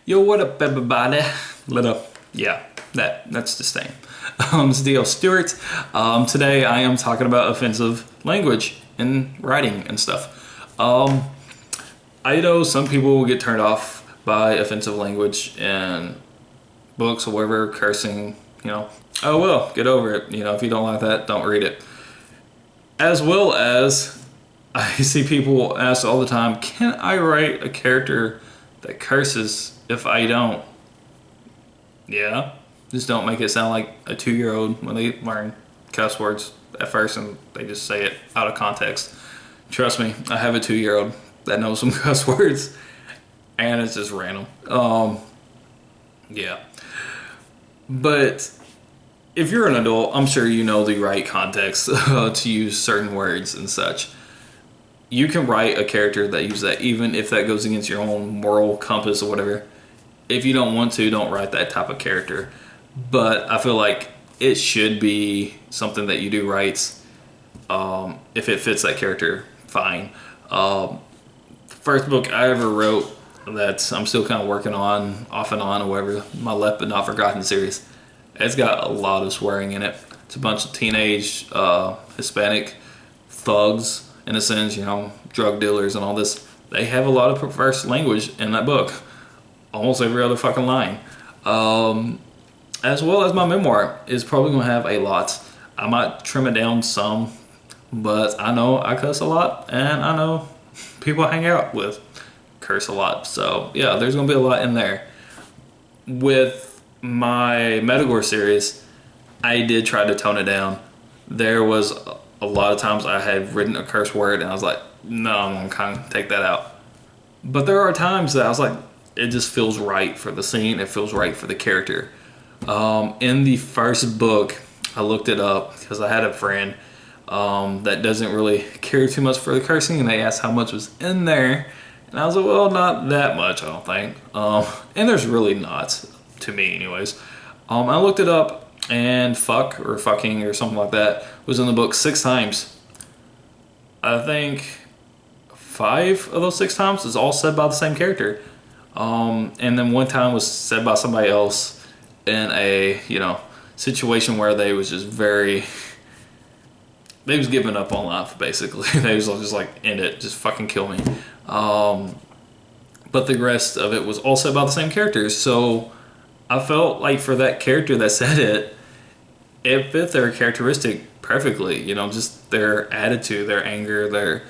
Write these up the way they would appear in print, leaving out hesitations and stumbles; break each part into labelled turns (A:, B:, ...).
A: Yo, what up, everybody? Yeah, that's the same. It's D.L. Stewart. Today I am talking about offensive language in writing and stuff. I know some people will get turned off by offensive language in books or whatever, cursing, oh well, get over it. If you don't like that, don't read it. As well as I see people ask all the time, can I write a character that curses if I don't? Yeah, just don't make it sound like a 2-year-old when they learn cuss words at first and they just say it out of context. Trust me, I have a 2-year-old that knows some cuss words and it's just random. Yeah. But if you're an adult, I'm sure you know the right context to use certain words and such. You can write a character that uses that even if that goes against your own moral compass or whatever. If you don't want to, don't write that type of character. But I feel like it should be something that you do write. If it fits that character, fine. The first book I ever wrote that I'm still kind of working on, off and on or whatever, my Left But Not Forgotten series. It's got a lot of swearing in it. It's a bunch of teenage Hispanic thugs, in a sense, drug dealers and all this. They have a lot of perverse language in that book. Almost every other fucking line. As well as my memoir is probably going to have a lot. I might trim it down some, but I know I cuss a lot, and I know people I hang out with curse a lot. So yeah, there's going to be a lot in there. With my METAGORE series, I did try to tone it down. There was a lot of times I had written a curse word and I was like, no, I'm going to kind of take that out. But there are times that I was like, it just feels right for the scene. It feels right for the character. In the first book, I looked it up because I had a friend that doesn't really care too much for the cursing, and they asked how much was in there. And I was like, well, not that much, I don't think. And there's really not, to me anyways. I looked it up, and fuck or fucking or something like that was in the book 6 times. I think 5 of those 6 times is all said by the same character. And then 1 time was said by somebody else in a, situation where they was just they was giving up on life, basically. They was just like, end it, just fucking kill me. But the rest of it was all said by the same characters. So I felt like for that character that said it fit their characteristic perfectly. Just their attitude, their anger, their,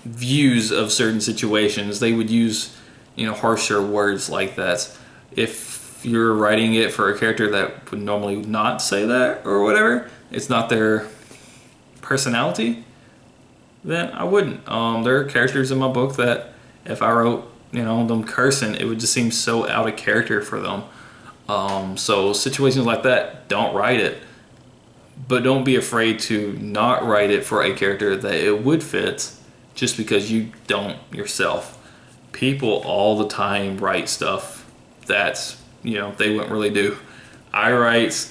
A: views of certain situations. They would use, harsher words like that. If you're writing it for a character that would normally not say that or whatever, it's not their personality, then I wouldn't. There are characters in my book that if I wrote, them cursing, it would just seem so out of character for them. So situations like that, don't write it. But don't be afraid to not write it for a character that it would fit just because you don't yourself. People all the time write stuff that, they wouldn't really do. I write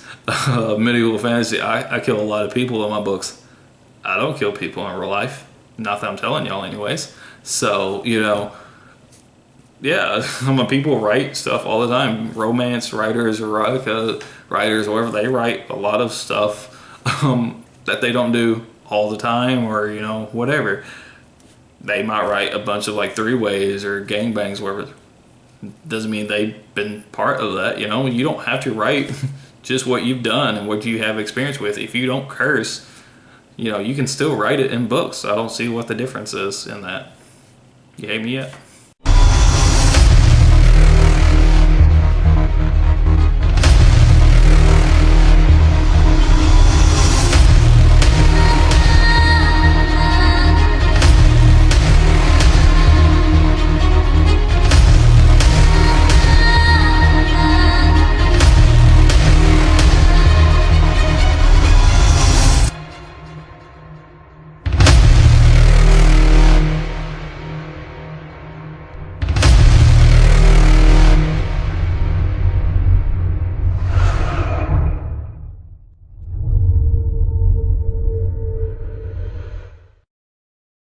A: medieval fantasy. I kill a lot of people in my books. I don't kill people in real life. Not that I'm telling y'all anyways. So, yeah, people write stuff all the time. Romance writers, erotica writers, whatever, they write a lot of stuff that they don't do all the time, or, whatever. They might write a bunch of like 3-ways or gangbangs, whatever. Doesn't mean they've been part of that, You don't have to write just what you've done and what you have experience with. If you don't curse, you can still write it in books. I don't see what the difference is in that. You hate me yet?